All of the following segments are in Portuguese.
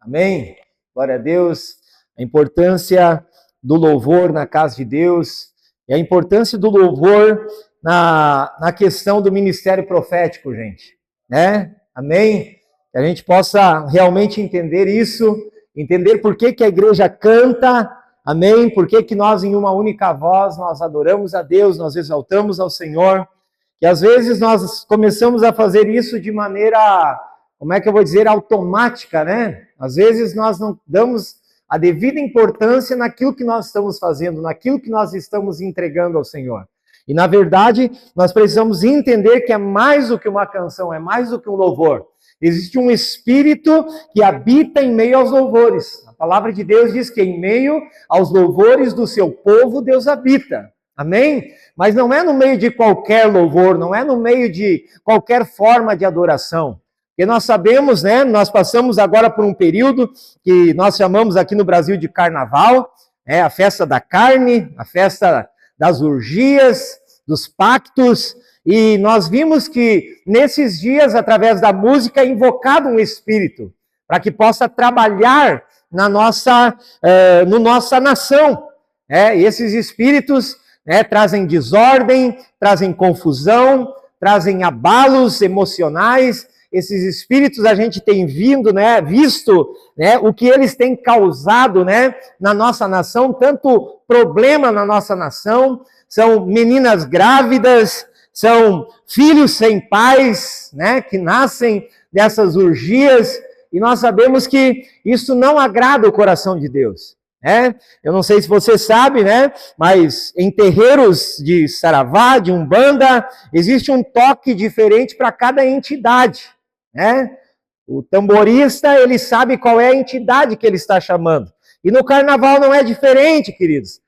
Amém? Glória a Deus. A importância do louvor na casa de Deus e a importância do louvor na questão do ministério profético, gente. Né? Amém? Que a gente possa realmente entender isso, entender por que a igreja canta, amém? Por que nós, em uma única voz, nós adoramos a Deus, nós exaltamos ao Senhor. E às vezes nós começamos a fazer isso de maneira, como é que eu vou dizer, automática, né? Às vezes nós não damos a devida importância naquilo que nós estamos fazendo, naquilo que nós estamos entregando ao Senhor. E na verdade, nós precisamos entender que é mais do que uma canção, é mais do que um louvor. Existe um espírito que habita em meio aos louvores. A palavra de Deus diz que em meio aos louvores do seu povo, Deus habita. Amém? Mas não é no meio de qualquer louvor, não é no meio de qualquer forma de adoração. Porque nós sabemos, né, nós passamos agora por um período que nós chamamos aqui no Brasil de carnaval, a festa da carne, a festa das orgias, dos pactos, e nós vimos que nesses dias, através da música, é invocado um espírito, para que possa trabalhar na nossa nação. E esses espíritos trazem desordem, trazem confusão, trazem abalos emocionais. Esses espíritos a gente tem visto o que eles têm causado na nossa nação, tanto problema na nossa nação, são meninas grávidas, são filhos sem pais, que nascem dessas orgias, e nós sabemos que isso não agrada o coração de Deus. Eu não sei se você sabe, mas em terreiros de Saravá, de Umbanda, existe um toque diferente para cada entidade. O tamborista, ele sabe qual é a entidade que ele está chamando. E no carnaval não é diferente, queridos.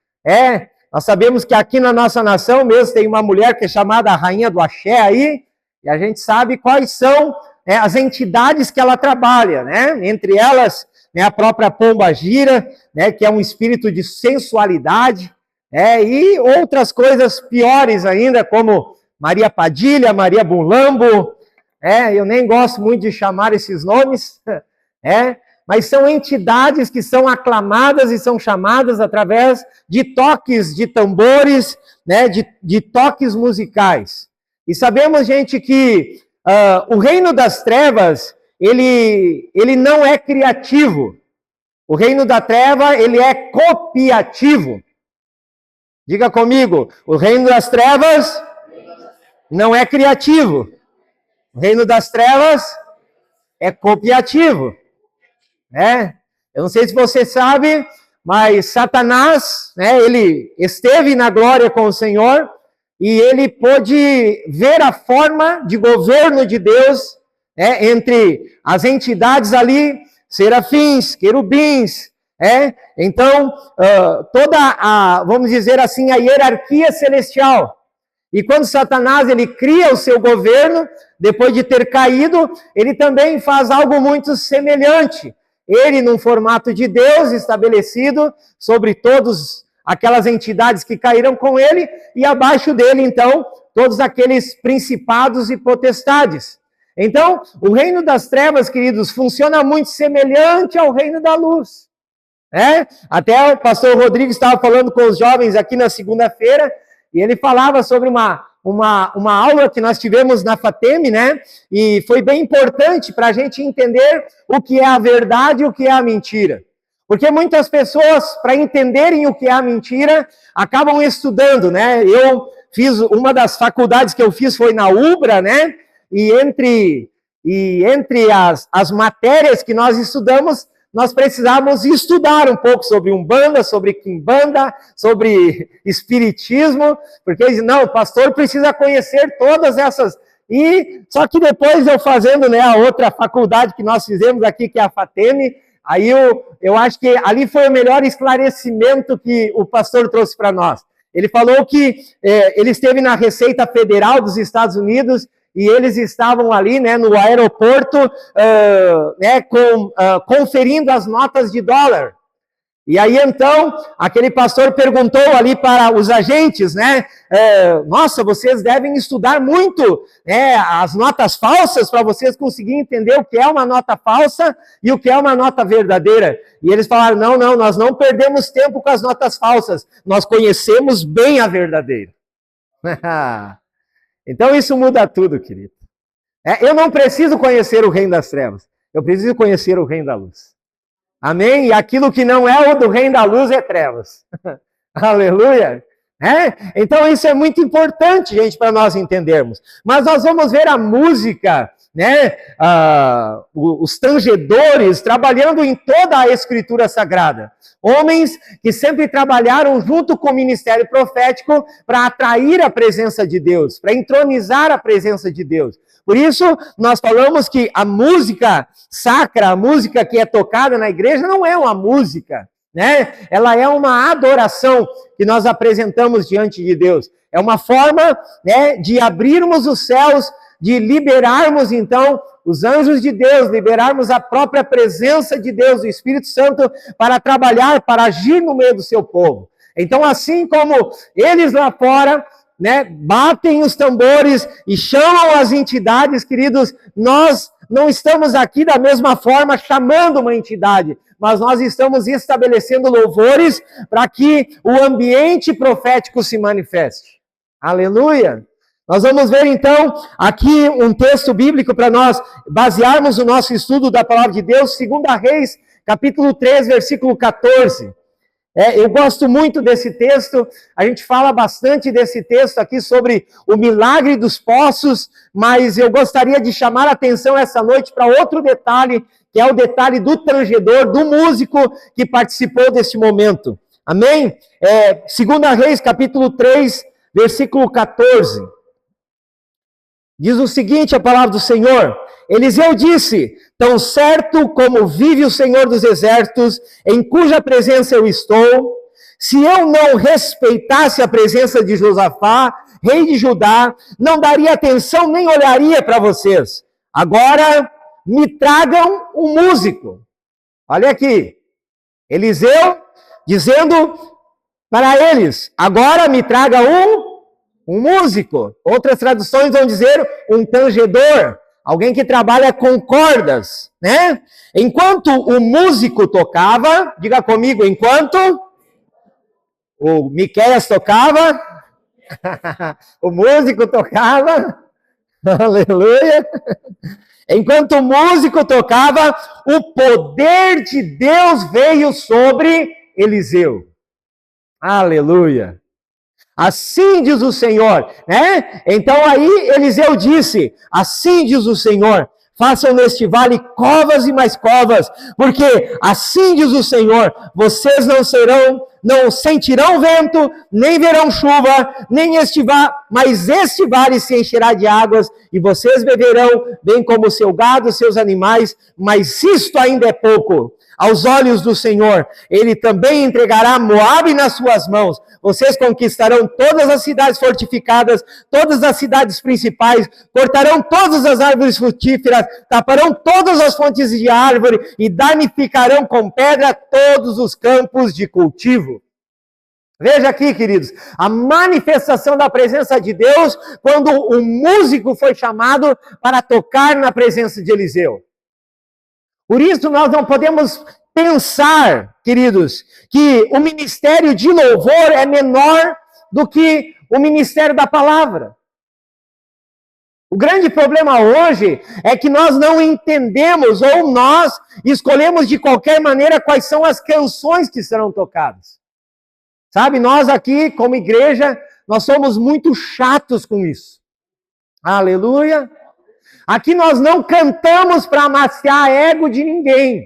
Nós sabemos que aqui na nossa nação mesmo tem uma mulher que é chamada a Rainha do Axé aí, e a gente sabe quais são as entidades que ela trabalha, Entre elas, a própria Pomba Gira, que é um espírito de sensualidade, e outras coisas piores ainda, como Maria Padilha, Maria Bulambo. Eu nem gosto muito de chamar esses nomes, mas são entidades que são aclamadas e são chamadas através de toques de tambores, de toques musicais. E sabemos, gente, que o reino das trevas, ele não é criativo. O reino da treva, ele é copiativo. Diga comigo, o reino das trevas não é criativo. O reino das trevas é copiativo. Eu não sei se você sabe, mas Satanás, ele esteve na glória com o Senhor e ele pôde ver a forma de governo de Deus entre as entidades ali, serafins, querubins, então toda vamos dizer assim, a hierarquia celestial. E quando Satanás ele cria o seu governo, depois de ter caído, ele também faz algo muito semelhante. Ele, num formato de Deus estabelecido sobre todas aquelas entidades que caíram com ele, e abaixo dele, então, todos aqueles principados e potestades. Então, o reino das trevas, queridos, funciona muito semelhante ao reino da luz. Até o pastor Rodrigo estava falando com os jovens aqui na segunda-feira, e ele falava sobre uma aula que nós tivemos na FATEM, e foi bem importante para a gente entender o que é a verdade e o que é a mentira. Porque muitas pessoas, para entenderem o que é a mentira, acabam estudando, Eu fiz, uma das faculdades que eu fiz foi na UBRA, E entre as matérias que nós estudamos, nós precisávamos estudar um pouco sobre Umbanda, sobre Quimbanda, sobre Espiritismo, porque eles dizem, não, o pastor precisa conhecer todas essas. E só que depois eu fazendo a outra faculdade que nós fizemos aqui, que é a FATEM, aí eu acho que ali foi o melhor esclarecimento que o pastor trouxe para nós. Ele falou que ele esteve na Receita Federal dos Estados Unidos, e eles estavam ali, no aeroporto, conferindo as notas de dólar. E aí, então, aquele pastor perguntou ali para os agentes, né? Nossa, vocês devem estudar muito, né, as notas falsas para vocês conseguirem entender o que é uma nota falsa e o que é uma nota verdadeira. E eles falaram, não, nós não perdemos tempo com as notas falsas, nós conhecemos bem a verdadeira. Então, isso muda tudo, querido. Eu não preciso conhecer o reino das trevas, eu preciso conhecer o reino da luz. Amém? E aquilo que não é o do reino da luz é trevas. Aleluia! Então isso é muito importante, gente, para nós entendermos. Mas nós vamos ver a música, né? Os tangedores trabalhando em toda a Escritura Sagrada. Homens que sempre trabalharam junto com o ministério profético para atrair a presença de Deus, para entronizar a presença de Deus. Por isso, nós falamos que a música sacra, a música que é tocada na igreja, não é uma música, né? Ela é uma adoração que nós apresentamos diante de Deus. É uma forma, né, de abrirmos os céus, de liberarmos, então, os anjos de Deus, liberarmos a própria presença de Deus, do Espírito Santo, para trabalhar, para agir no meio do seu povo. Então, assim como eles lá fora, né, batem os tambores e chamam as entidades, queridos, nós não estamos aqui da mesma forma chamando uma entidade, mas nós estamos estabelecendo louvores para que o ambiente profético se manifeste. Aleluia! Nós vamos ver então aqui um texto bíblico para nós basearmos o nosso estudo da palavra de Deus, 2 Reis, capítulo 3, versículo 14. Eu gosto muito desse texto, a gente fala bastante desse texto aqui sobre o milagre dos poços, mas eu gostaria de chamar a atenção essa noite para outro detalhe, que é o detalhe do tangedor, do músico que participou desse momento. Amém? 2 Reis, capítulo 3, versículo 14. Diz o seguinte, a palavra do Senhor: Eliseu disse, tão certo como vive o Senhor dos exércitos, em cuja presença eu estou, se eu não respeitasse a presença de Josafá, rei de Judá, não daria atenção nem olharia para vocês. Agora me tragam um músico. Olha aqui, Eliseu dizendo para eles, agora me traga um músico. Outras traduções vão dizer um tangedor, alguém que trabalha com cordas, né? Enquanto o músico tocava, diga comigo, enquanto o Miqueias tocava, o músico tocava, aleluia. Enquanto o músico tocava, o poder de Deus veio sobre Eliseu. Aleluia. Assim diz o Senhor, né? Então aí Eliseu disse, assim diz o Senhor, façam neste vale covas e mais covas, porque assim diz o Senhor, vocês não sentirão vento, nem verão chuva, nem mas este vale se encherá de águas, e vocês beberão, bem como o seu gado, seus animais, mas isto ainda é pouco. Aos olhos do Senhor, ele também entregará Moabe nas suas mãos. Vocês conquistarão todas as cidades fortificadas, todas as cidades principais, cortarão todas as árvores frutíferas, taparão todas as fontes de árvore e danificarão com pedra todos os campos de cultivo. Veja aqui, queridos, a manifestação da presença de Deus quando o músico foi chamado para tocar na presença de Eliseu. Por isso nós não podemos pensar, queridos, que o ministério de louvor é menor do que o ministério da palavra. O grande problema hoje é que nós não entendemos ou nós escolhemos de qualquer maneira quais são as canções que serão tocadas. Sabe, nós aqui como igreja, nós somos muito chatos com isso. Aleluia! Aqui nós não cantamos para amaciar ego de ninguém.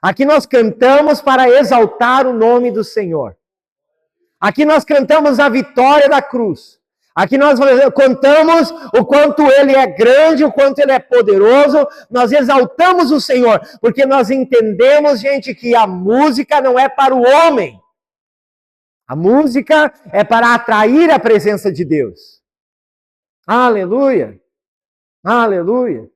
Aqui nós cantamos para exaltar o nome do Senhor. Aqui nós cantamos a vitória da cruz. Aqui nós cantamos o quanto Ele é grande, o quanto Ele é poderoso. Nós exaltamos o Senhor, porque nós entendemos, gente, que a música não é para o homem. A música é para atrair a presença de Deus. Aleluia! Aleluia!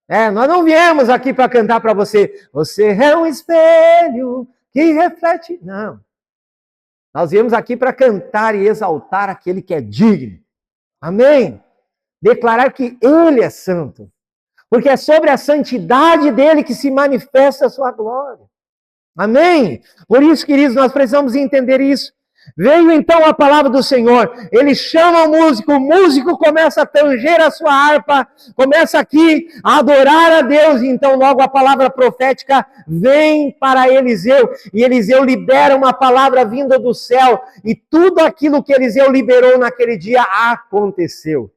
Nós não viemos aqui para cantar para você. Você é um espelho que reflete. Não. Nós viemos aqui para cantar e exaltar aquele que é digno. Amém? Declarar que Ele é santo. Porque é sobre a santidade dele que se manifesta a sua glória. Amém? Por isso, queridos, nós precisamos entender isso. Veio então a palavra do Senhor, ele chama o músico começa a tanger a sua harpa, começa aqui a adorar a Deus, e então logo a palavra profética vem para Eliseu, e Eliseu libera uma palavra vinda do céu, e tudo aquilo que Eliseu liberou naquele dia aconteceu.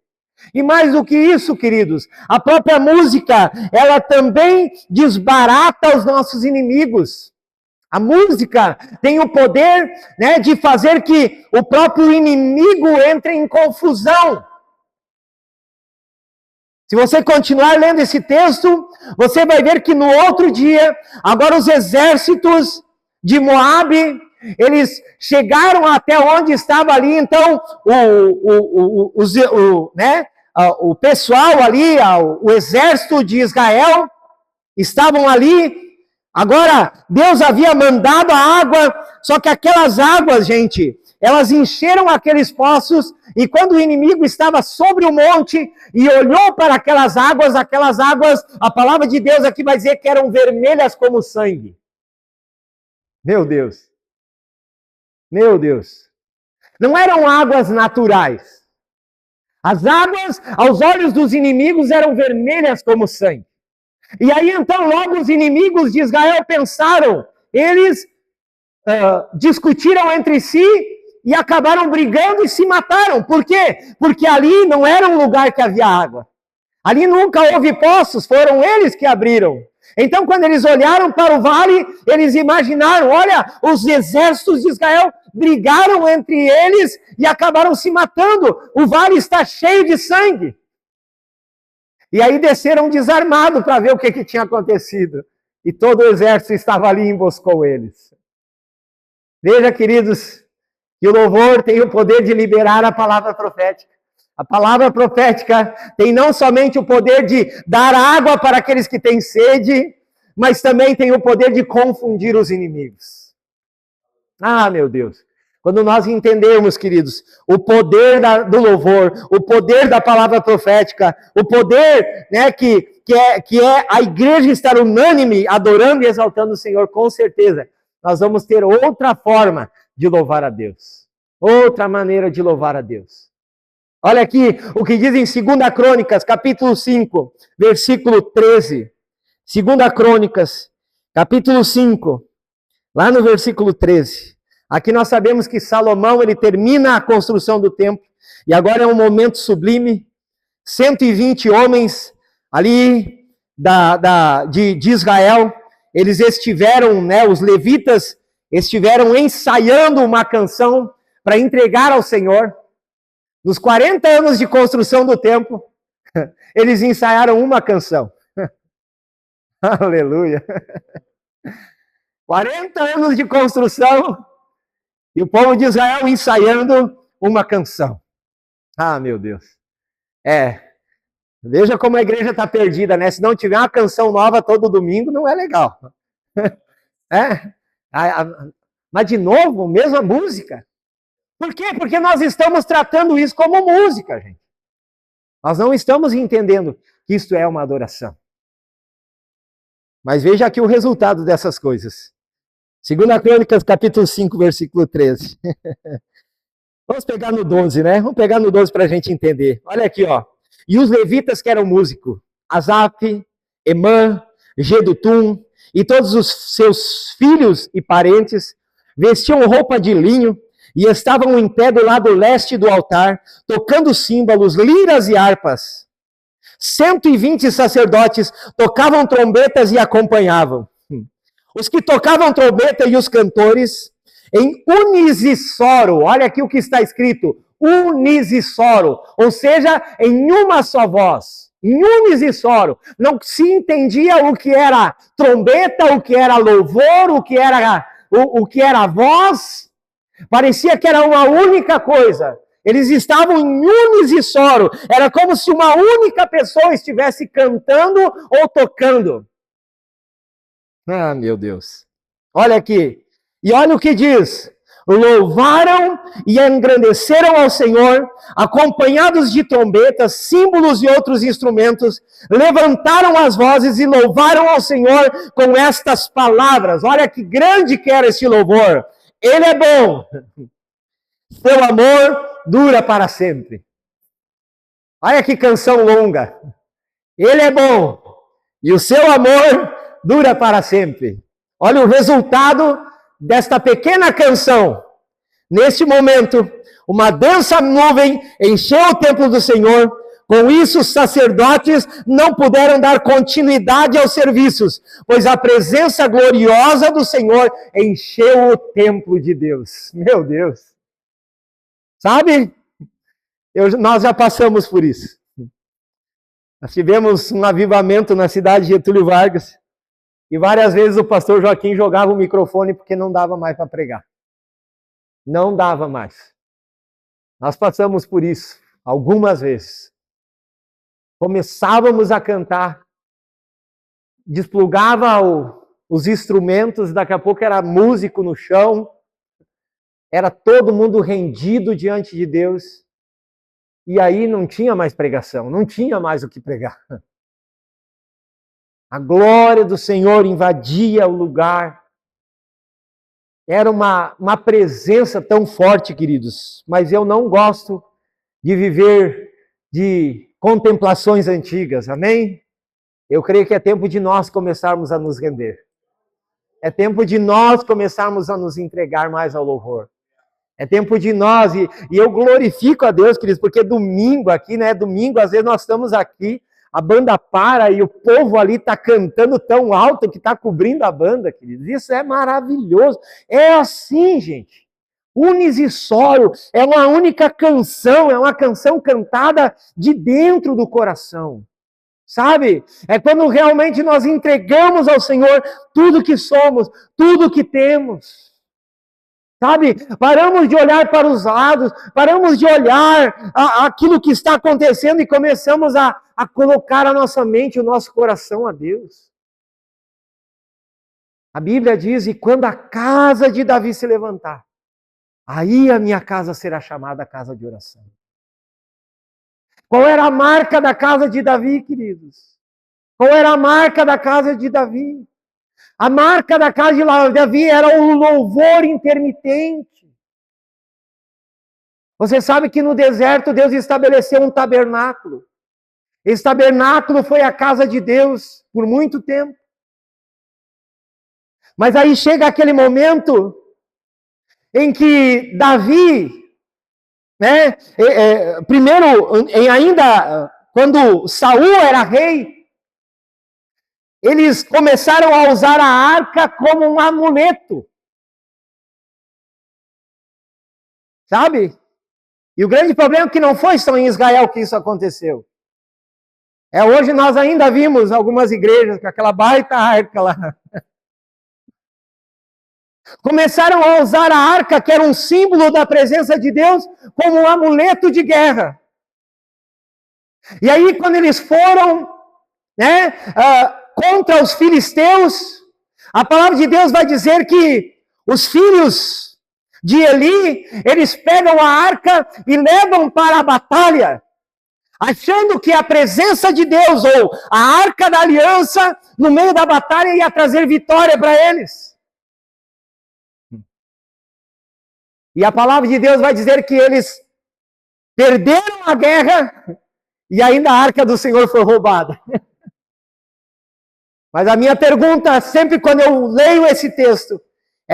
E mais do que isso, queridos, a própria música, ela também desbarata os nossos inimigos. A música tem o poder, né, de fazer que o próprio inimigo entre em confusão. Se você continuar lendo esse texto, você vai ver que no outro dia, agora os exércitos de Moabe, eles chegaram até onde estava ali, então o pessoal ali, o exército de Israel, estavam ali. Agora, Deus havia mandado a água, só que aquelas águas, gente, elas encheram aqueles poços, e quando o inimigo estava sobre o monte e olhou para aquelas águas, a palavra de Deus aqui vai dizer que eram vermelhas como sangue. Meu Deus. Meu Deus. Não eram águas naturais. As águas, aos olhos dos inimigos, eram vermelhas como sangue. E aí, então, logo os inimigos de Israel pensaram, eles discutiram entre si e acabaram brigando e se mataram. Por quê? Porque ali não era um lugar que havia água. Ali nunca houve poços, foram eles que abriram. Então, quando eles olharam para o vale, eles imaginaram, olha, os exércitos de Israel brigaram entre eles e acabaram se matando. O vale está cheio de sangue. E aí desceram desarmados para ver o que tinha acontecido. E todo o exército estava ali e emboscou eles. Veja, queridos, que o louvor tem o poder de liberar a palavra profética. A palavra profética tem não somente o poder de dar água para aqueles que têm sede, mas também tem o poder de confundir os inimigos. Ah, meu Deus! Quando nós entendermos, queridos, o poder do louvor, o poder da palavra profética, o poder, né, que é a igreja estar unânime, adorando e exaltando o Senhor, com certeza, nós vamos ter outra forma de louvar a Deus. Outra maneira de louvar a Deus. Olha aqui o que diz em 2 Crônicas, capítulo 5, versículo 13. 2 Crônicas, capítulo 5, lá no versículo 13. Aqui nós sabemos que Salomão, ele termina a construção do templo, e agora é um momento sublime. 120 homens ali de Israel, eles estiveram, né, os levitas, estiveram ensaiando uma canção para entregar ao Senhor. Nos 40 anos de construção do templo, eles ensaiaram uma canção. Aleluia! 40 anos de construção, e o povo de Israel ensaiando uma canção. Ah, meu Deus. Veja como a igreja está perdida, né? Se não tiver uma canção nova todo domingo, não é legal. Mas de novo, mesma música. Por quê? Porque nós estamos tratando isso como música, gente. Nós não estamos entendendo que isto é uma adoração. Mas veja aqui o resultado dessas coisas. 2 Crônicas, capítulo 5, versículo 13. Vamos pegar no 12, né? Vamos pegar no 12 para a gente entender. Olha aqui, ó. E os levitas que eram músicos, Asaf, Emã, Gedutum, e todos os seus filhos e parentes, vestiam roupa de linho, e estavam em pé do lado leste do altar, tocando símbolos, liras e harpas. 120 sacerdotes tocavam trombetas e acompanhavam. Os que tocavam trombeta e os cantores, em unisissoro, olha aqui o que está escrito, unisissoro, ou seja, em uma só voz, em unisissoro. Não se entendia o que era trombeta, o que era louvor, o que era voz. Parecia que era uma única coisa. Eles estavam em unissono. Era como se uma única pessoa estivesse cantando ou tocando. Ah, meu Deus. Olha aqui. E olha o que diz. Louvaram e engrandeceram ao Senhor, acompanhados de trombetas, símbolos e outros instrumentos, levantaram as vozes e louvaram ao Senhor com estas palavras. Olha que grande que era esse louvor. Ele é bom. Seu amor dura para sempre. Olha que canção longa. Ele é bom e o seu amor dura para sempre. Olha o resultado desta pequena canção. Neste momento, uma densa nuvem encheu o templo do Senhor. Com isso, os sacerdotes não puderam dar continuidade aos serviços, pois a presença gloriosa do Senhor encheu o templo de Deus. Meu Deus! Sabe? Nós já passamos por isso. Nós tivemos um avivamento na cidade de Getúlio Vargas, e várias vezes o pastor Joaquim jogava o microfone porque não dava mais para pregar. Não dava mais. Nós passamos por isso algumas vezes. Começávamos a cantar, desplugava os instrumentos, daqui a pouco era músico no chão, era todo mundo rendido diante de Deus, e aí não tinha mais pregação, não tinha mais o que pregar. A glória do Senhor invadia o lugar. Era uma presença tão forte, queridos. Mas eu não gosto de viver de contemplações antigas, amém? Eu creio que é tempo de nós começarmos a nos render. É tempo de nós começarmos a nos entregar mais ao louvor. É tempo de nós, e eu glorifico a Deus, queridos, porque domingo aqui, né? Domingo, às vezes nós estamos aqui, a banda para e o povo ali está cantando tão alto que está cobrindo a banda, queridos. Isso é maravilhoso. É assim, gente. Unissono, é uma única canção, é uma canção cantada de dentro do coração. Sabe? É quando realmente nós entregamos ao Senhor tudo que somos, tudo que temos. Sabe? Paramos de olhar para os lados, paramos de olhar aquilo que está acontecendo e começamos a colocar a nossa mente, o nosso coração a Deus. A Bíblia diz, e quando a casa de Davi se levantar, aí a minha casa será chamada casa de oração. Qual era a marca da casa de Davi, queridos? Qual era a marca da casa de Davi? A marca da casa de Davi era o louvor intermitente. Você sabe que no deserto Deus estabeleceu um tabernáculo. Esse tabernáculo foi a casa de Deus por muito tempo. Mas aí chega aquele momento em que Davi, né, primeiro, ainda quando Saul era rei, eles começaram a usar a arca como um amuleto. Sabe? E o grande problema é que não foi só em Israel que isso aconteceu. Hoje nós ainda vimos algumas igrejas com aquela baita arca lá. Começaram a usar a arca, que era um símbolo da presença de Deus, como um amuleto de guerra. E aí, quando eles foram, né, contra os filisteus, a palavra de Deus vai dizer que os filhos de Eli, eles pegam a arca e levam para a batalha, achando que a presença de Deus, ou a arca da aliança, no meio da batalha, ia trazer vitória para eles. E a palavra de Deus vai dizer que eles perderam a guerra e ainda a arca do Senhor foi roubada. Mas a minha pergunta, sempre quando eu leio esse texto,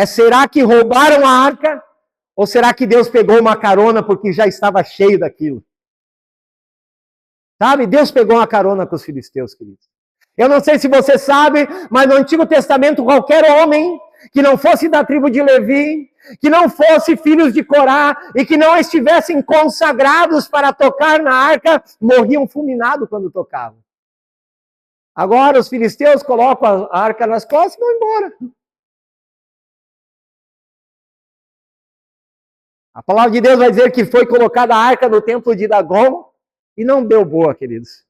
será que roubaram a arca? Ou será que Deus pegou uma carona porque já estava cheio daquilo? Sabe? Deus pegou uma carona com os filisteus, queridos. Eu não sei se você sabe, mas no Antigo Testamento, qualquer homem que não fosse da tribo de Levi, que não fosse filhos de Corá e que não estivessem consagrados para tocar na arca, morriam fulminados quando tocavam. Agora os filisteus colocam a arca nas costas e vão embora. A palavra de Deus vai dizer que foi colocada a arca no templo de Dagon e não deu boa, queridos.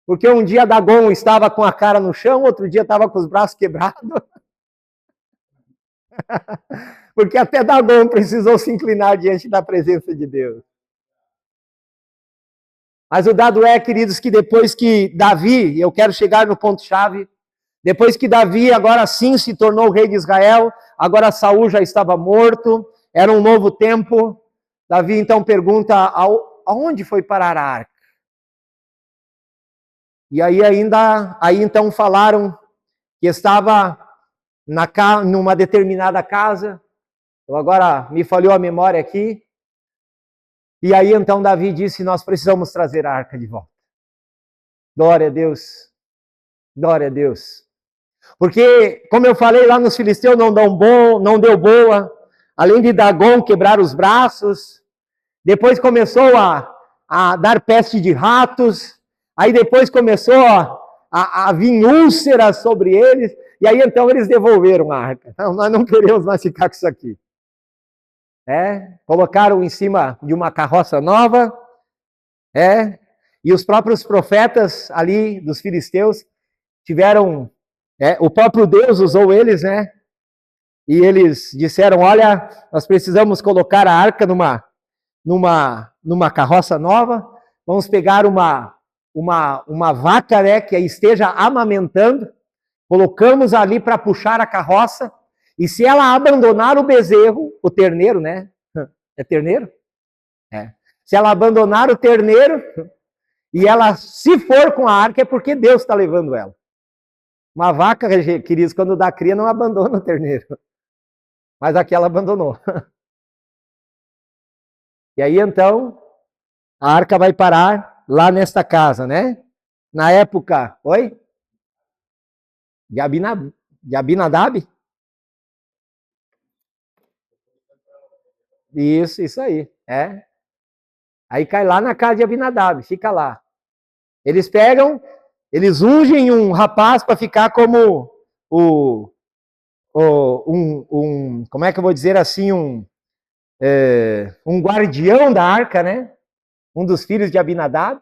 Porque um dia Dagon estava com a cara no chão, outro dia estava com os braços quebrados. Porque até Dagon precisou se inclinar diante da presença de Deus. Mas o dado é, queridos, que depois que Davi, eu quero chegar no ponto-chave, depois que Davi agora sim se tornou rei de Israel, agora Saul já estava morto, era um novo tempo. Davi então pergunta, aonde foi parar a arca? E aí então falaram que estava numa determinada casa. Eu agora me falhou a memória aqui. E aí então Davi disse, nós precisamos trazer a arca de volta. Glória a Deus. Glória a Deus. Porque, como eu falei lá nos filisteus, não deu boa. Além de Dagon quebrar os braços, depois começou a dar peste de ratos, aí depois começou a vir úlceras sobre eles, e aí então eles devolveram a arca. Não, nós não queremos mais ficar com isso aqui. Colocaram em cima de uma carroça nova, e os próprios profetas ali dos filisteus tiveram, o próprio Deus usou eles, e eles disseram, olha, nós precisamos colocar a arca numa carroça nova, vamos pegar uma vaca, que esteja amamentando, colocamos ali para puxar a carroça, e se ela abandonar o bezerro, o terneiro, É terneiro? Se ela abandonar o terneiro, e ela se for com a arca, é porque Deus está levando ela. Uma vaca, queridos, quando dá cria, não abandona o terneiro. Mas aqui ela abandonou. E aí, então, a arca vai parar lá nesta casa, Na época, oi? De Abinadab? Isso aí, Aí cai lá na casa de Abinadab, fica lá. Eles ungem um rapaz para ficar como como é que eu vou dizer assim, um guardião da arca, Um dos filhos de Abinadab.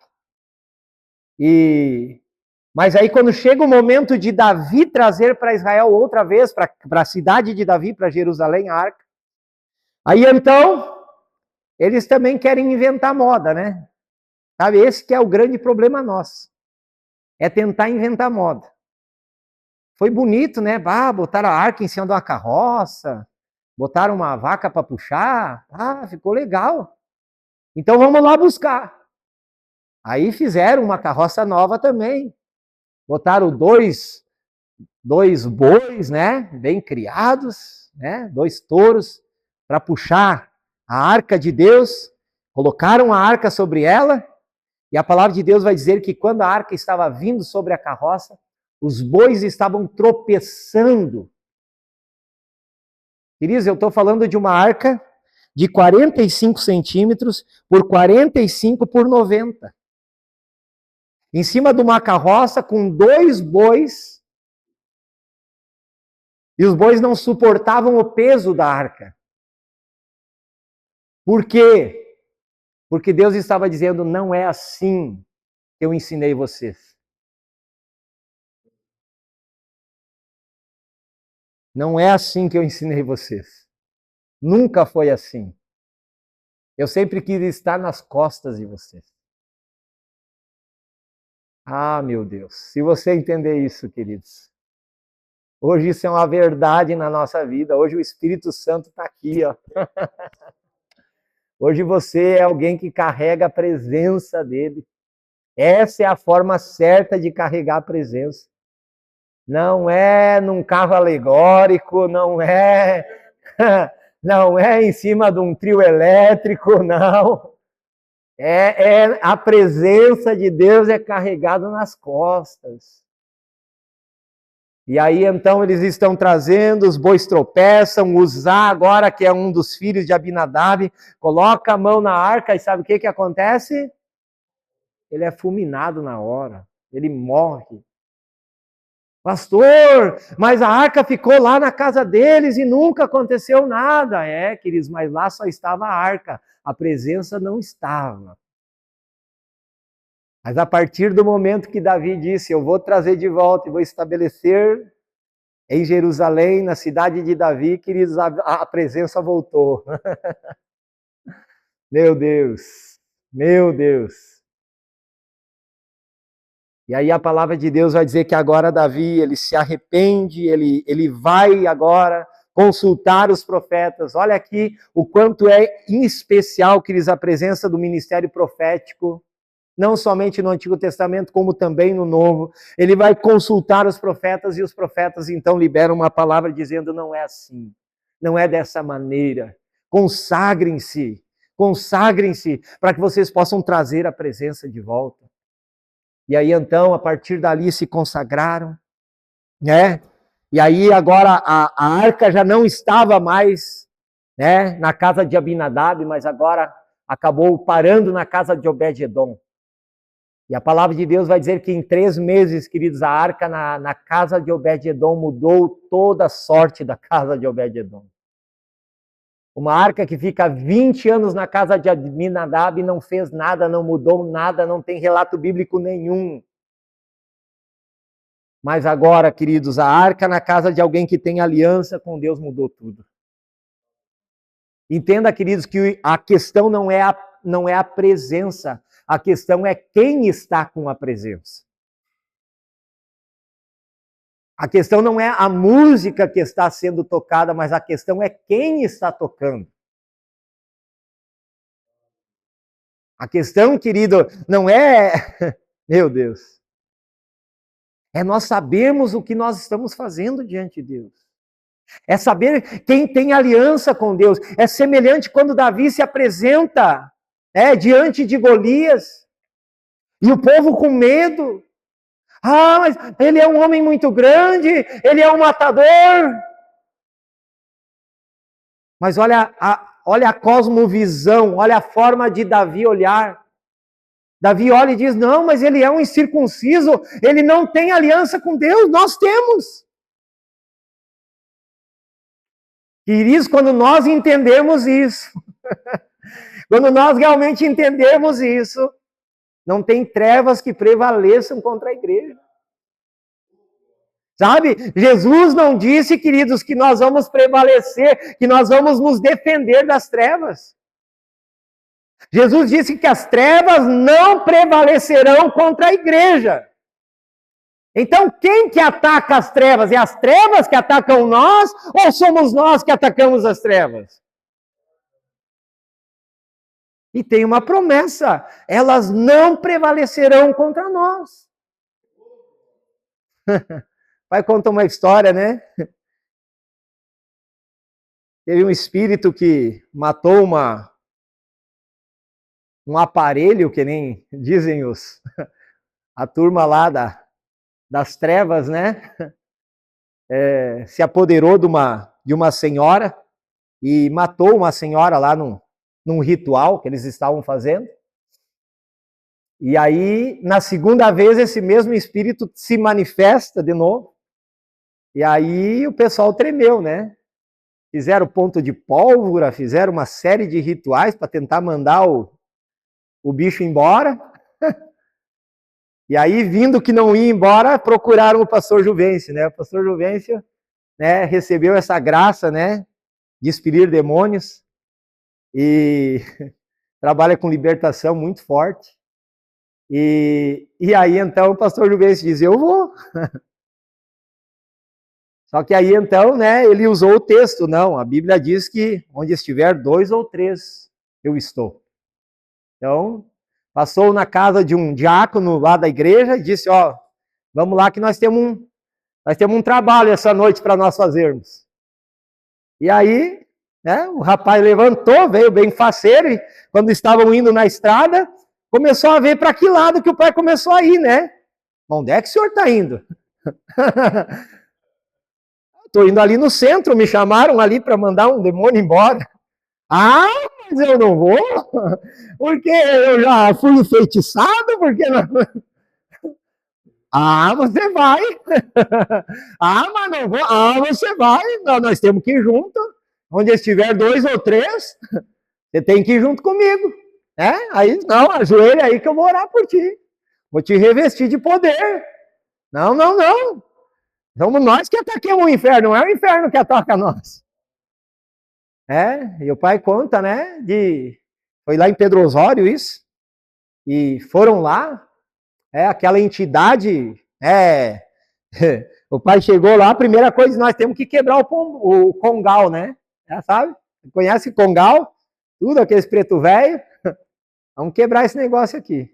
Mas aí quando chega o momento de Davi trazer para Israel outra vez, para a cidade de Davi, para Jerusalém, a arca, aí então eles também querem inventar moda, Sabe, esse que é o grande problema nosso. É tentar inventar moda. Foi bonito, botaram a arca em cima de uma carroça, botaram uma vaca para puxar, ficou legal. Então vamos lá buscar. Aí fizeram uma carroça nova também. Botaram dois bois, bem criados, 2 touros, para puxar a arca de Deus. Colocaram a arca sobre ela, e a palavra de Deus vai dizer que quando a arca estava vindo sobre a carroça, os bois estavam tropeçando. Queridos, eu estou falando de uma arca de 45 centímetros por 45 por 90. Em cima de uma carroça com 2 bois, e os bois não suportavam o peso da arca. Por quê? Porque Deus estava dizendo, não é assim que eu ensinei vocês. Não é assim que eu ensinei vocês. Nunca foi assim. Eu sempre quis estar nas costas de vocês. Meu Deus, se você entender isso, queridos. Hoje isso é uma verdade na nossa vida. Hoje o Espírito Santo está aqui, ó. Hoje você é alguém que carrega a presença dele. Essa é a forma certa de carregar a presença. Não é num carro alegórico, não é em cima de um trio elétrico, não. A presença de Deus é carregada nas costas. E aí então eles estão trazendo, os bois tropeçam, Uzá agora, que é um dos filhos de Abinadab, coloca a mão na arca e sabe o que acontece? Ele é fulminado na hora, ele morre. Pastor, mas a arca ficou lá na casa deles e nunca aconteceu nada. É, queridos, mas lá só estava a arca, a presença não estava. Mas a partir do momento que Davi disse, eu vou trazer de volta e vou estabelecer em Jerusalém, na cidade de Davi, queridos, a presença voltou. Meu Deus, meu Deus. E aí a palavra de Deus vai dizer que agora Davi, ele se arrepende, ele vai agora consultar os profetas. Olha aqui o quanto é em especial, queridos, a presença do ministério profético, não somente no Antigo Testamento, como também no Novo. Ele vai consultar os profetas e os profetas então liberam uma palavra dizendo, não é assim, não é dessa maneira. Consagrem-se para que vocês possam trazer a presença de volta. E aí então, a partir dali se consagraram, né? E aí agora a arca já não estava mais, né, na casa de Abinadab, mas agora acabou parando na casa de Obed-edom. E a palavra de Deus vai dizer que em 3 meses, queridos, a arca na casa de Obed-edom mudou toda a sorte da casa de Obed-edom. Uma arca que fica 20 anos na casa de Abinadab não fez nada, não mudou nada, não tem relato bíblico nenhum. Mas agora, queridos, a arca na casa de alguém que tem aliança com Deus mudou tudo. Entenda, queridos, que a questão não é a presença, a questão é quem está com a presença. A questão não é a música que está sendo tocada, mas a questão é quem está tocando. A questão, querido, não é... Meu Deus. É nós sabermos o que nós estamos fazendo diante de Deus. É saber quem tem aliança com Deus. É semelhante quando Davi se apresenta diante de Golias. E o povo com medo. Ah, mas ele é um homem muito grande, ele é um matador. Mas olha a cosmovisão, olha a forma de Davi olhar. Davi olha e diz, não, mas ele é um incircunciso, ele não tem aliança com Deus, nós temos. Queridos, quando nós entendemos isso, quando nós realmente entendemos isso, não tem trevas que prevaleçam contra a igreja. Sabe? Jesus não disse, queridos, que nós vamos prevalecer, que nós vamos nos defender das trevas. Jesus disse que as trevas não prevalecerão contra a igreja. Então, quem que ataca as trevas? É as trevas que atacam nós ou somos nós que atacamos as trevas? E tem uma promessa, elas não prevalecerão contra nós. Pai conta uma história, né? Teve um espírito que matou um aparelho, que nem dizem a turma lá das trevas, né? Se apoderou de uma senhora e matou uma senhora lá num ritual que eles estavam fazendo. E aí, na segunda vez, esse mesmo espírito se manifesta de novo. E aí o pessoal tremeu, né? Fizeram ponto de pólvora, fizeram uma série de rituais para tentar mandar o bicho embora. E aí, vindo que não ia embora, procuraram o pastor Juvencio, né? O pastor Juvencio, né, recebeu essa graça, né, de expelir demônios e trabalha com libertação muito forte. E aí, então, o pastor Juvencio diz, eu vou. Só que aí, então, né, ele usou o texto. Não, a Bíblia diz que onde estiver 2 ou 3, eu estou. Então, passou na casa de um diácono lá da igreja e disse, ó, vamos lá que nós temos um trabalho essa noite para nós fazermos. E aí, né, o rapaz levantou, veio bem faceiro, e quando estavam indo na estrada, começou a ver para que lado que o pai começou a ir, né? Onde é que o senhor está indo? Estou indo ali no centro, me chamaram ali para mandar um demônio embora. Ah, mas eu não vou, porque eu já fui enfeitiçado, porque não... Ah, você vai. Ah, mas não vou. Ah, você vai. Não, nós temos que ir junto. Onde estiver 2 ou 3, você tem que ir junto comigo. Aí, não, ajoelha aí que eu vou orar por ti. Vou te revestir de poder. Não, não, não. Somos nós que ataquemos o inferno, não é o inferno que ataca nós. E o pai conta, né, foi lá em Pedro Osório isso, e foram lá, aquela entidade, o pai chegou lá, a primeira coisa, nós temos que quebrar o congal, né, sabe? Conhece congal? Tudo, aqueles preto velho. Vamos quebrar esse negócio aqui.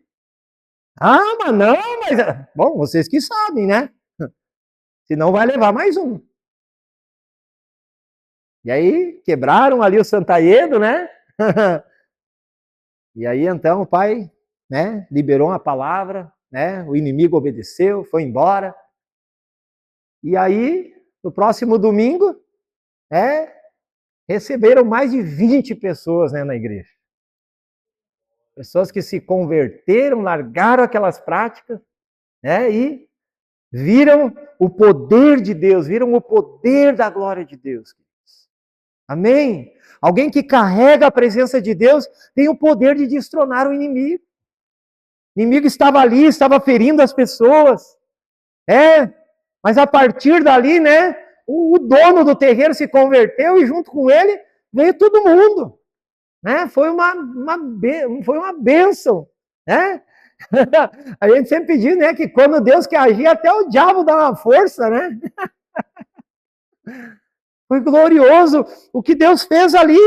Ah, mas não, mas... Bom, vocês que sabem, né? Senão vai levar mais um. E aí, quebraram ali o Santaedo, né? E aí, então, o pai, né, liberou uma palavra, né? O inimigo obedeceu, foi embora. E aí, no próximo domingo, receberam mais de 20 pessoas, né, na igreja. Pessoas que se converteram, largaram aquelas práticas, né, e viram o poder de Deus, viram o poder da glória de Deus. Amém? Alguém que carrega a presença de Deus tem o poder de destronar o inimigo. O inimigo estava ali, estava ferindo as pessoas. Mas a partir dali, né, o dono do terreiro se converteu e junto com ele veio todo mundo. Né? Foi uma bênção. Né? A gente sempre diz, né, que quando Deus quer agir, até o diabo dá uma força, né? Foi glorioso o que Deus fez ali.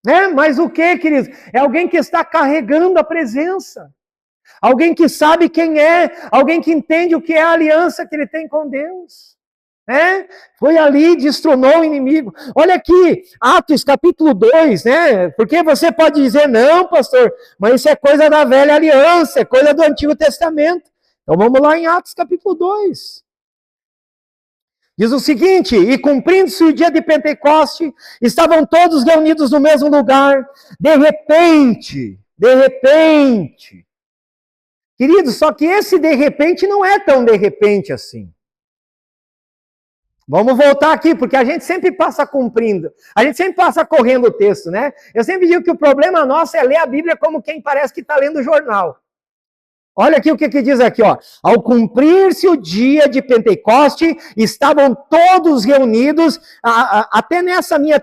Né? Mas o que, queridos? É alguém que está carregando a presença. Alguém que sabe quem é. Alguém que entende o que é a aliança que ele tem com Deus. Foi ali, destronou o inimigo. Olha aqui, Atos capítulo 2, né? Porque você pode dizer, não, pastor, mas isso é coisa da velha aliança, é coisa do Antigo Testamento. Então vamos lá em Atos capítulo 2. Diz o seguinte: e cumprindo-se o dia de Pentecoste, estavam todos reunidos no mesmo lugar. De repente, queridos, só que esse de repente não é tão de repente assim. Vamos voltar aqui, porque a gente sempre passa cumprindo, a gente sempre passa correndo o texto, né? Eu sempre digo que o problema nosso é ler a Bíblia como quem parece que está lendo o jornal. Olha aqui o que diz aqui, ó. Ao cumprir-se o dia de Pentecoste, estavam todos reunidos, até nessa minha,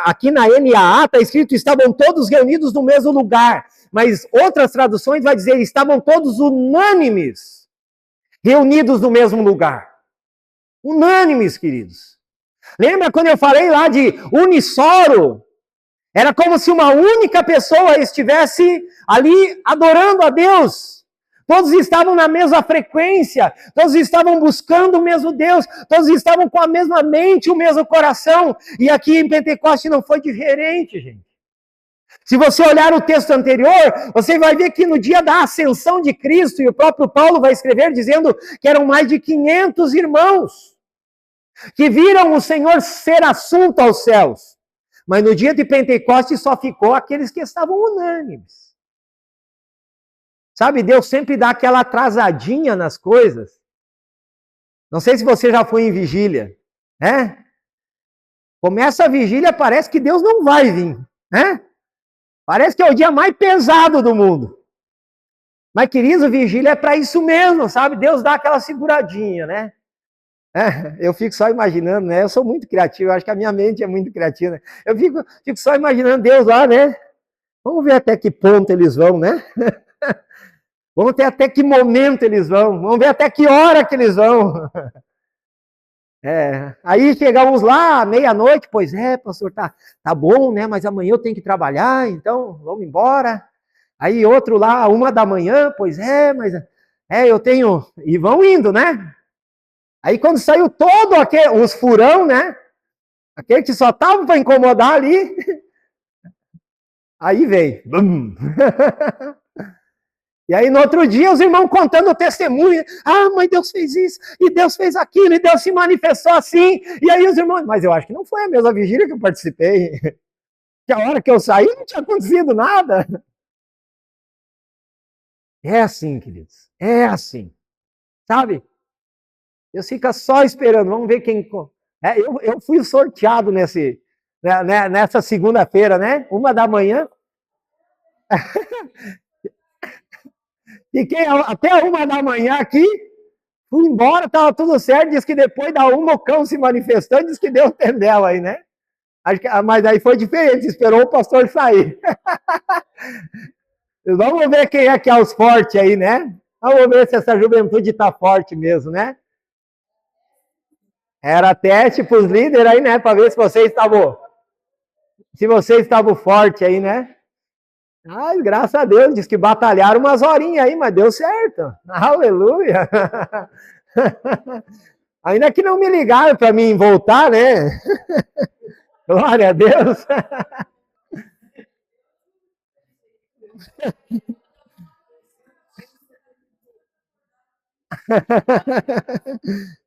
aqui na NAA está escrito, estavam todos reunidos no mesmo lugar. Mas outras traduções vai dizer, estavam todos unânimes, reunidos no mesmo lugar. Unânimes, queridos. Lembra quando eu falei lá de unissoro? Era como se uma única pessoa estivesse ali adorando a Deus. Todos estavam na mesma frequência, todos estavam buscando o mesmo Deus, todos estavam com a mesma mente, o mesmo coração. E aqui em Pentecoste não foi diferente, gente. Se você olhar o texto anterior, você vai ver que no dia da ascensão de Cristo, e o próprio Paulo vai escrever dizendo que eram mais de 500 irmãos que viram o Senhor ser assunto aos céus. Mas no dia de Pentecostes só ficou aqueles que estavam unânimes. Sabe, Deus sempre dá aquela atrasadinha nas coisas. Não sei se você já foi em vigília, né? Começa a vigília, parece que Deus não vai vir, né? Parece que é o dia mais pesado do mundo. Mas, queridos, vigília é para isso mesmo, sabe? Deus dá aquela seguradinha, né? Eu fico só imaginando, né? Eu sou muito criativo, eu acho que a minha mente é muito criativa. Eu fico só imaginando Deus lá, né? Vamos ver até que ponto eles vão, né? Vamos ver até que momento eles vão. Vamos ver até que hora que eles vão. Aí chegamos lá, meia-noite, pois pastor, tá bom, né? Mas amanhã eu tenho que trabalhar, então vamos embora. Aí outro lá, 1h, pois mas eu tenho... E vão indo, né? Aí quando saiu todo os furão, né? Aquele que só tava para incomodar ali. Aí veio. E aí no outro dia os irmãos contando o testemunho. Ah, mas Deus fez isso, e Deus fez aquilo, e Deus se manifestou assim. E aí os irmãos, mas eu acho que não foi a mesma vigília que eu participei. Que a hora que eu saí não tinha acontecido nada. É assim, queridos. É assim. sabe? Deus fica só esperando, vamos ver quem... eu fui sorteado nessa segunda-feira, né? 1h. Fiquei até 1h aqui, fui embora, estava tudo certo, diz que depois da 1 o cão se manifestando, diz que deu tendel aí, né? Mas aí foi diferente, esperou o pastor sair. Vamos ver quem é que é os fortes aí, né? Vamos ver se essa juventude está forte mesmo, né? Era teste para os líderes aí, né? Para ver se vocês estavam fortes aí, né? Ai, graças a Deus, diz que batalharam umas horinhas aí, mas deu certo. Aleluia! Ainda que não me ligaram para mim voltar, né? Glória a Deus!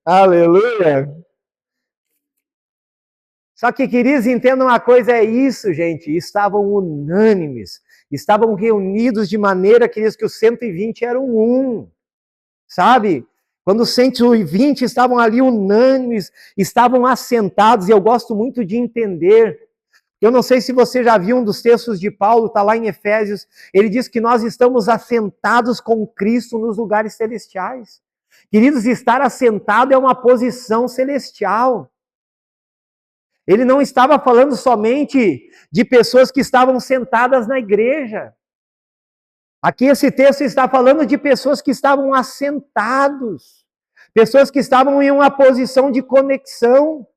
Aleluia! Só que, queridos, entendam uma coisa, é isso, gente. Estavam unânimes, estavam reunidos de maneira, queridos, que os 120 eram um, sabe? Quando os 120 estavam ali unânimes, estavam assentados, e eu gosto muito de entender. Eu não sei se você já viu um dos textos de Paulo, está lá em Efésios, ele diz que nós estamos assentados com Cristo nos lugares celestiais. Queridos, estar assentado é uma posição celestial. Ele não estava falando somente de pessoas que estavam sentadas na igreja. Aqui esse texto está falando de pessoas que estavam assentados, pessoas que estavam em uma posição de conexão.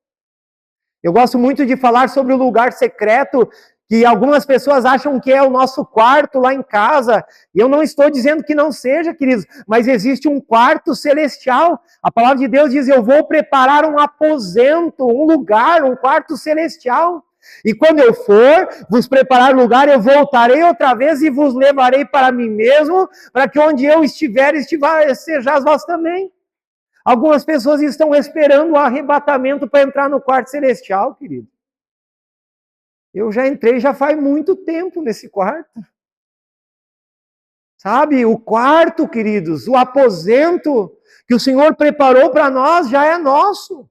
Eu gosto muito de falar sobre o lugar secreto, que algumas pessoas acham que é o nosso quarto lá em casa, e eu não estou dizendo que não seja, queridos, mas existe um quarto celestial. A palavra de Deus diz, eu vou preparar um aposento, um lugar, um quarto celestial. E quando eu for vos preparar lugar, eu voltarei outra vez e vos levarei para mim mesmo, para que onde eu estiver, sejais vós também. Algumas pessoas estão esperando o arrebatamento para entrar no quarto celestial, querido. Eu já entrei, já faz muito tempo nesse quarto. Sabe, o quarto, queridos, o aposento que o Senhor preparou para nós já é nosso.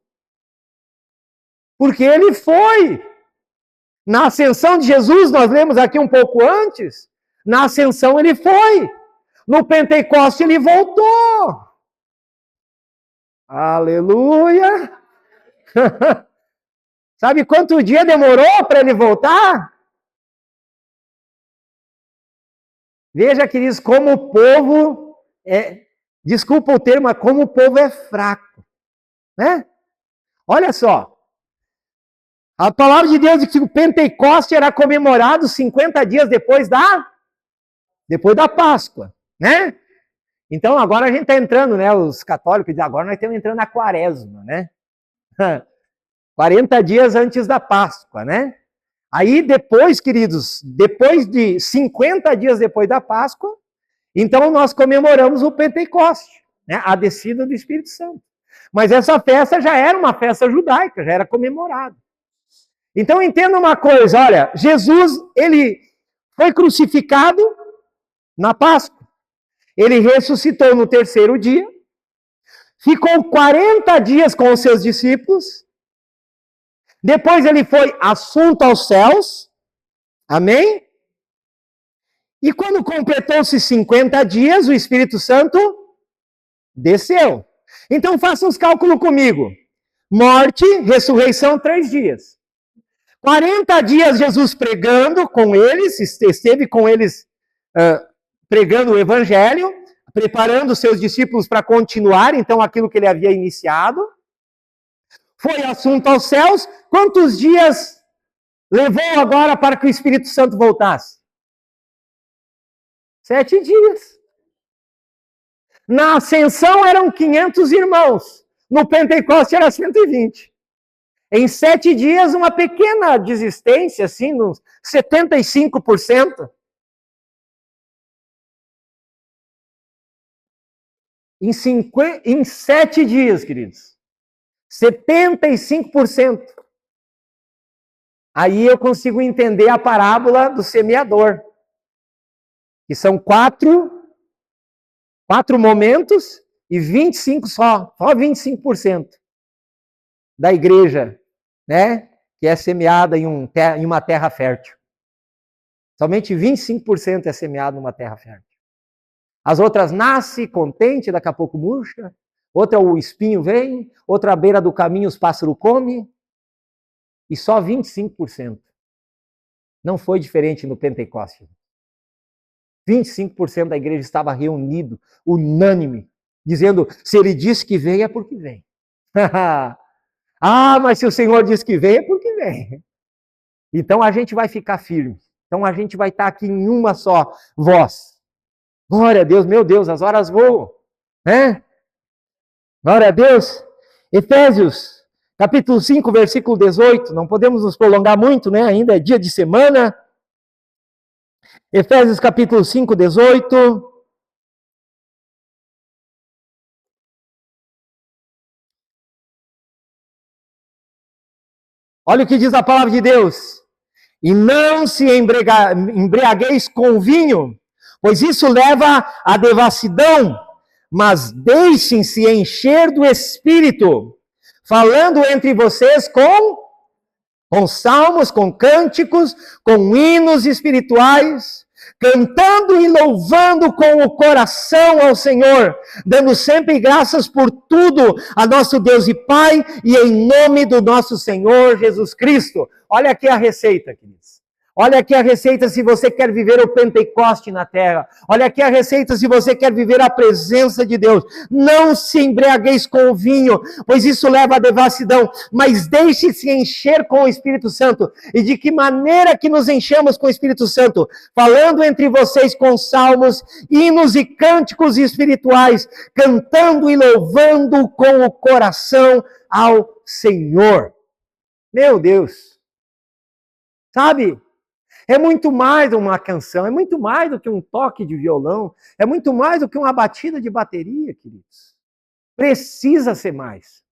Porque Ele foi. Na ascensão de Jesus, nós lemos aqui um pouco antes, na ascensão Ele foi. No Pentecoste Ele voltou. Aleluia! Sabe quanto dia demorou para Ele voltar? Veja, queridos, como o povo desculpa o termo, mas como o povo é fraco, né? Olha só, a palavra de Deus diz que o Pentecoste era comemorado 50 dias depois da Páscoa, né? Então agora a gente está entrando, né? Os católicos dizem, agora nós estamos entrando na quaresma, né? 40 dias antes da Páscoa, né? Aí depois, queridos, depois de 50 dias depois da Páscoa, então nós comemoramos o Pentecoste, né? A descida do Espírito Santo. Mas essa festa já era uma festa judaica, já era comemorada. Então entenda uma coisa, olha, Jesus, ele foi crucificado na Páscoa. Ele ressuscitou no 3º dia, ficou 40 dias com os seus discípulos, depois ele foi assunto aos céus, amém? E quando completou-se 50 dias, o Espírito Santo desceu. Então faça os cálculos comigo. Morte, ressurreição, 3 dias. 40 dias Jesus pregando com eles, esteve com eles pregando o evangelho, preparando os seus discípulos para continuar, então, aquilo que ele havia iniciado. Foi assunto aos céus. Quantos dias levou agora para que o Espírito Santo voltasse? 7 dias. Na ascensão eram 500 irmãos. No Pentecoste era 120. Em 7 dias, uma pequena desistência, assim, uns 75%. Em 7 dias, queridos. 75%. Aí eu consigo entender a parábola do semeador. Que são quatro momentos e 25% só 25% da igreja, né, que é semeada em uma terra fértil. Somente 25% é semeado numa terra fértil. As outras nascem contente, daqui a pouco murcha. Outra o espinho vem, outra à beira do caminho os pássaros comem. E só 25%. Não foi diferente no Pentecostes. 25% da igreja estava reunido, unânime, dizendo, se ele disse que vem, é porque vem. Ah, mas se o Senhor diz que vem, é porque vem. Então a gente vai ficar firme. Então a gente vai estar aqui em uma só voz. Glória a Deus, meu Deus, as horas voam. Né? Glória a Deus. Efésios, capítulo 5, versículo 18. Não podemos nos prolongar muito, né? Ainda é dia de semana. Efésios, capítulo 5, 18. Olha o que diz a palavra de Deus. E não se embriagueis com vinho, pois isso leva à devassidão, mas deixem-se encher do Espírito, falando entre vocês com salmos, com cânticos, com hinos espirituais, cantando e louvando com o coração ao Senhor, dando sempre graças por tudo a nosso Deus e Pai, e em nome do nosso Senhor Jesus Cristo. Olha aqui a receita, queridos. Olha aqui a receita se você quer viver o Pentecoste na terra. Olha aqui a receita se você quer viver a presença de Deus. Não se embriagueis com o vinho, pois isso leva à devassidão, mas deixe-se encher com o Espírito Santo. E de que maneira que nos enchemos com o Espírito Santo? Falando entre vocês com salmos, hinos e cânticos espirituais, cantando e louvando com o coração ao Senhor. Meu Deus! Sabe? É muito mais uma canção, é muito mais do que um toque de violão, é muito mais do que uma batida de bateria, queridos. Precisa ser mais.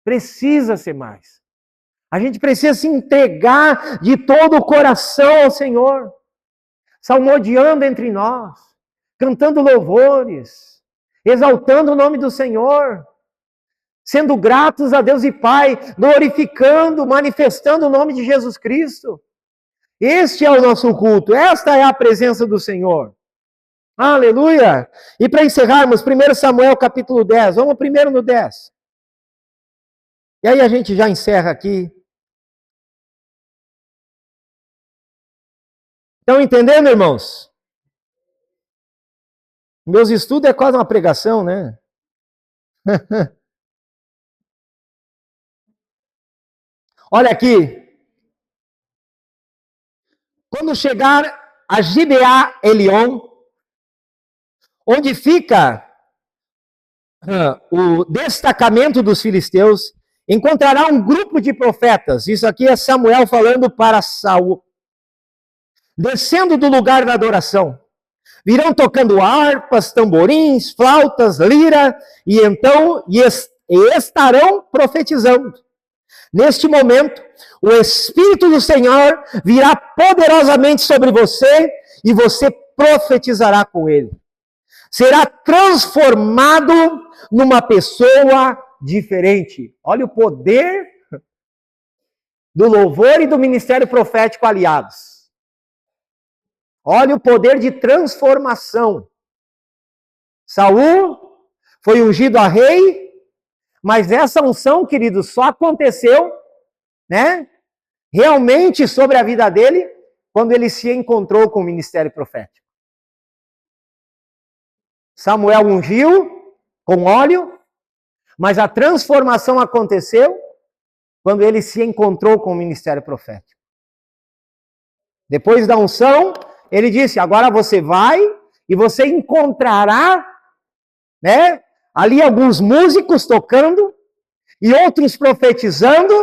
Precisa ser mais. A gente precisa se entregar de todo o coração ao Senhor, salmodiando entre nós, cantando louvores, exaltando o nome do Senhor, sendo gratos a Deus e Pai, glorificando, manifestando o nome de Jesus Cristo. Este é o nosso culto, esta é a presença do Senhor. Aleluia! E para encerrarmos, 1 Samuel capítulo 10, vamos primeiro no 10. E aí a gente já encerra aqui. Estão entendendo, irmãos? Meus estudos é quase uma pregação, né? Olha aqui. Quando chegar a Gibeá Elion, onde fica o destacamento dos filisteus, encontrará um grupo de profetas. Isso aqui é Samuel falando para Saul. Descendo do lugar da adoração. Virão tocando harpas, tamborins, flautas, lira, e então estarão profetizando. Neste momento, o Espírito do Senhor virá poderosamente sobre você e você profetizará com ele. Será transformado numa pessoa diferente. Olha o poder do louvor e do ministério profético aliados. Olha o poder de transformação. Saul foi ungido a rei, mas essa unção, queridos, só aconteceu, né, realmente sobre a vida dele, quando ele se encontrou com o ministério profético. Samuel ungiu com óleo, mas a transformação aconteceu quando ele se encontrou com o ministério profético. Depois da unção, ele disse, agora você vai e você encontrará, né, ali alguns músicos tocando e outros profetizando,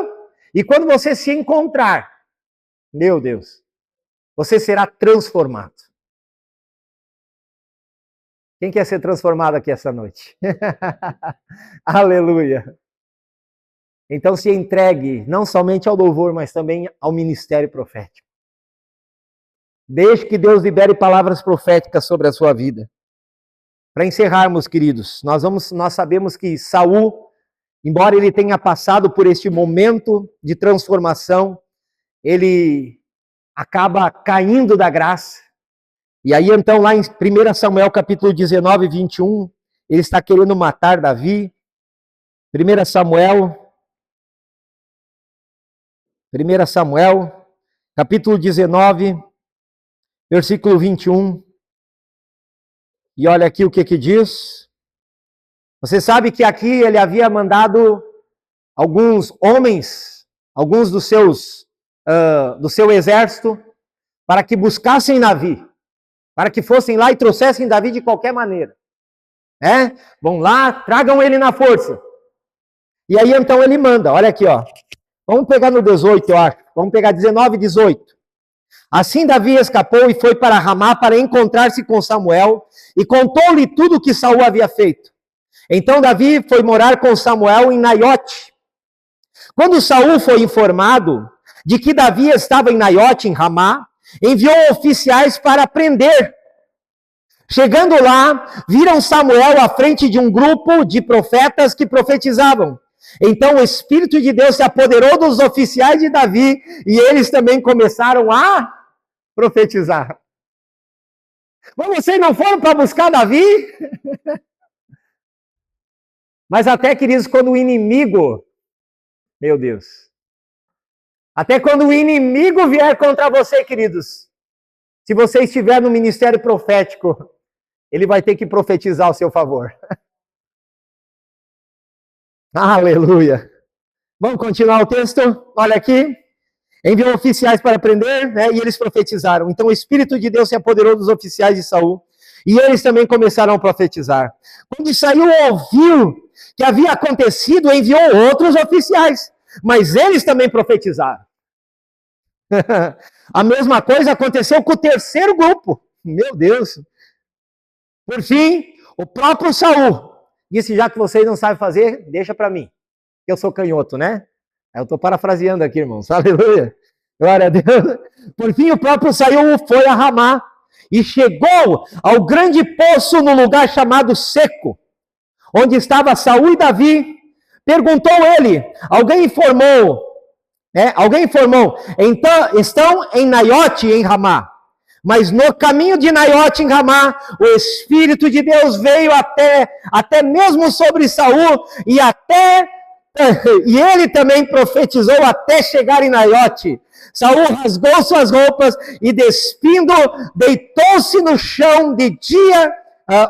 e quando você se encontrar, meu Deus, você será transformado. Quem quer ser transformado aqui essa noite? Aleluia! Então se entregue não somente ao louvor, mas também ao ministério profético. Deixe que Deus libere palavras proféticas sobre a sua vida. para encerrarmos, queridos, nós sabemos que Saul, embora ele tenha passado por este momento de transformação, ele acaba caindo da graça. E aí então lá em 1 Samuel capítulo 19, 21, ele está querendo matar Davi. 1 Samuel, capítulo 19, versículo 21. E olha aqui o que diz. Você sabe que aqui ele havia mandado alguns homens, alguns do seu exército, para que buscassem Davi, para que fossem lá e trouxessem Davi de qualquer maneira. Vão lá, tragam ele na força. E aí então ele manda, olha aqui, ó. Vamos pegar no 18, eu acho. Vamos pegar 19 e 18. Assim Davi escapou e foi para Ramá para encontrar-se com Samuel e contou-lhe tudo o que Saul havia feito. Então Davi foi morar com Samuel em Naiote. Quando Saul foi informado de que Davi estava em Naiote, em Ramá, enviou oficiais para prender. Chegando lá, viram Samuel à frente de um grupo de profetas que profetizavam. Então o Espírito de Deus se apoderou dos oficiais de Davi e eles também começaram a profetizar. Mas vocês não foram para buscar Davi? Mas até, queridos, quando o inimigo, meu Deus, até quando o inimigo vier contra você, queridos, se você estiver no ministério profético, ele vai ter que profetizar ao seu favor. Aleluia. Vamos continuar o texto? Olha aqui. Enviou oficiais para prender, e eles profetizaram. Então o Espírito de Deus se apoderou dos oficiais de Saul, e eles também começaram a profetizar. Quando Saul ouviu que havia acontecido, enviou outros oficiais, mas eles também profetizaram. A mesma coisa aconteceu com o terceiro grupo. Meu Deus. Por fim, o próprio Saul disse, já que vocês não sabem fazer, deixa para mim. Eu sou canhoto, né? Eu estou parafraseando aqui, irmãos. Aleluia. Glória a Deus. Por fim, o próprio Saul foi a Ramá e chegou ao grande poço no lugar chamado Seco, onde estava Saul e Davi. Perguntou ele, alguém informou, então estão em Naiote, em Ramá. Mas no caminho de Naiote, em Ramá, o Espírito de Deus veio até mesmo sobre Saul, e ele também profetizou até chegar em Naiote. Saul rasgou suas roupas e, despindo, deitou-se no chão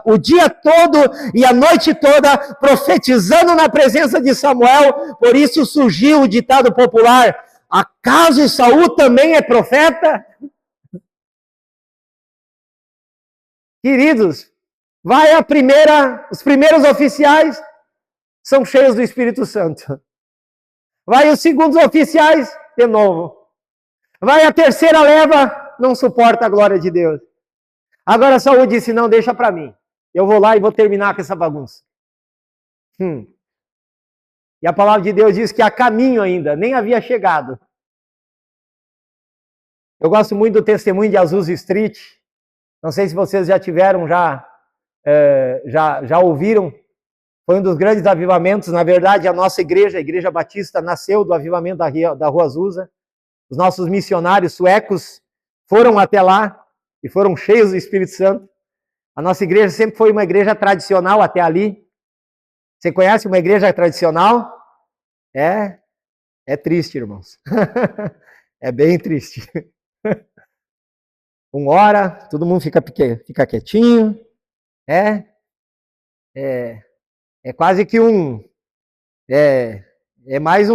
o dia todo e a noite toda, profetizando na presença de Samuel. Por isso surgiu o ditado popular: acaso Saul também é profeta? Queridos, os primeiros oficiais são cheios do Espírito Santo. Vai os segundos oficiais, de novo. Vai a terceira leva, não suporta a glória de Deus. Agora Saul disse, não, deixa para mim. Eu vou lá e vou terminar com essa bagunça. E a palavra de Deus diz que a caminho ainda, nem havia chegado. Eu gosto muito do testemunho de Azusa Street. Não sei se vocês já tiveram, já ouviram. Foi um dos grandes avivamentos. Na verdade, a nossa igreja, a Igreja Batista, nasceu do avivamento da Rua Azusa. Os nossos missionários suecos foram até lá e foram cheios do Espírito Santo. A nossa igreja sempre foi uma igreja tradicional até ali. Você conhece uma igreja tradicional? É triste, irmãos. É bem triste. Uma hora, todo mundo fica quietinho. É quase que é mais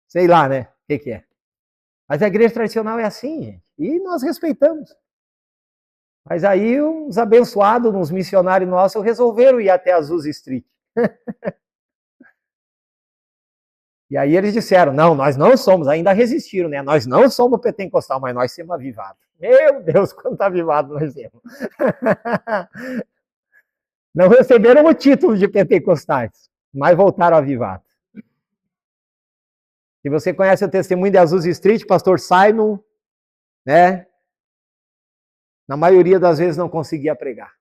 sei lá, né? O que é? Mas a igreja tradicional é assim, gente. E nós respeitamos. Mas aí os abençoados, uns missionários nossos, resolveram ir até Azusa Street. E aí eles disseram, não, nós não somos, ainda resistiram, né? Nós não somos pentecostal, mas nós somos avivados. Meu Deus, quanto avivado nós temos. Não receberam o título de pentecostais, mas voltaram avivados. Se você conhece o testemunho de Azusa Street, pastor Simon, né? Na maioria das vezes não conseguia pregar.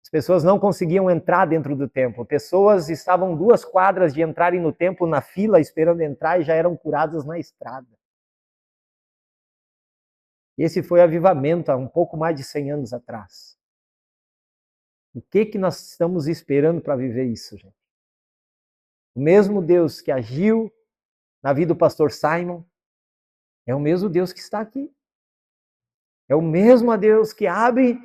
As pessoas não conseguiam entrar dentro do templo. Pessoas estavam 2 quadras de entrarem no templo na fila, esperando entrar, e já eram curadas na estrada. Esse foi o avivamento há um pouco mais de 100 anos atrás. O que nós estamos esperando para viver isso, gente? O mesmo Deus que agiu na vida do pastor Simon é o mesmo Deus que está aqui. É o mesmo Deus que abre,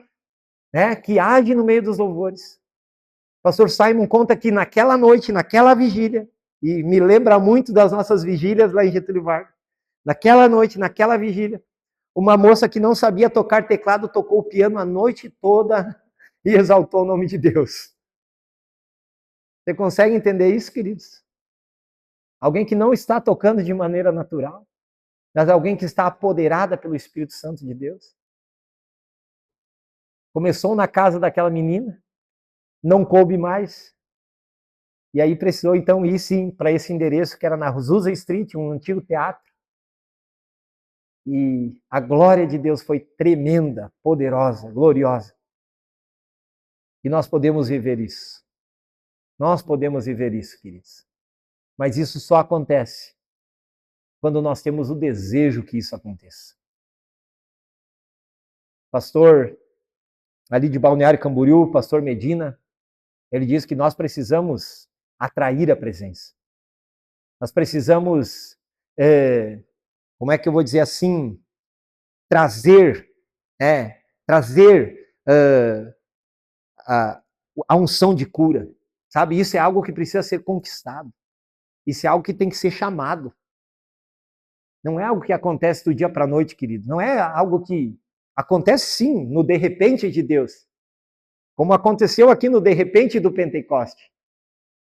né, que age no meio dos louvores. O pastor Simon conta que naquela noite, naquela vigília, e me lembra muito das nossas vigílias lá em Getúlio Vargas, naquela noite, naquela vigília, uma moça que não sabia tocar teclado tocou o piano a noite toda e exaltou o nome de Deus. Você consegue entender isso, queridos? Alguém que não está tocando de maneira natural, mas alguém que está apoderada pelo Espírito Santo de Deus. Começou na casa daquela menina, não coube mais, e aí precisou então ir sim para esse endereço que era na Azusa Street, um antigo teatro. E a glória de Deus foi tremenda, poderosa, gloriosa. E nós podemos viver isso. Nós podemos viver isso, queridos. Mas isso só acontece quando nós temos o desejo que isso aconteça. Pastor ali de Balneário Camboriú, pastor Medina, ele diz que nós precisamos atrair a presença. Nós precisamos, como é que eu vou dizer assim, trazer a unção de cura. Sabe, isso é algo que precisa ser conquistado. Isso é algo que tem que ser chamado. Não é algo que acontece do dia para a noite, querido. Não é algo que acontece sim no de repente de Deus. Como aconteceu aqui no de repente do Pentecoste.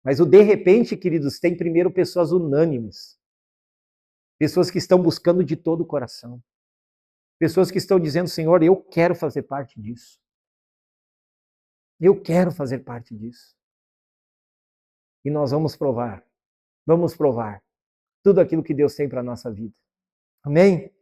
Mas o de repente, queridos, tem primeiro pessoas unânimes. Pessoas que estão buscando de todo o coração. Pessoas que estão dizendo, Senhor, eu quero fazer parte disso. Eu quero fazer parte disso. E nós vamos provar tudo aquilo que Deus tem para a nossa vida. Amém?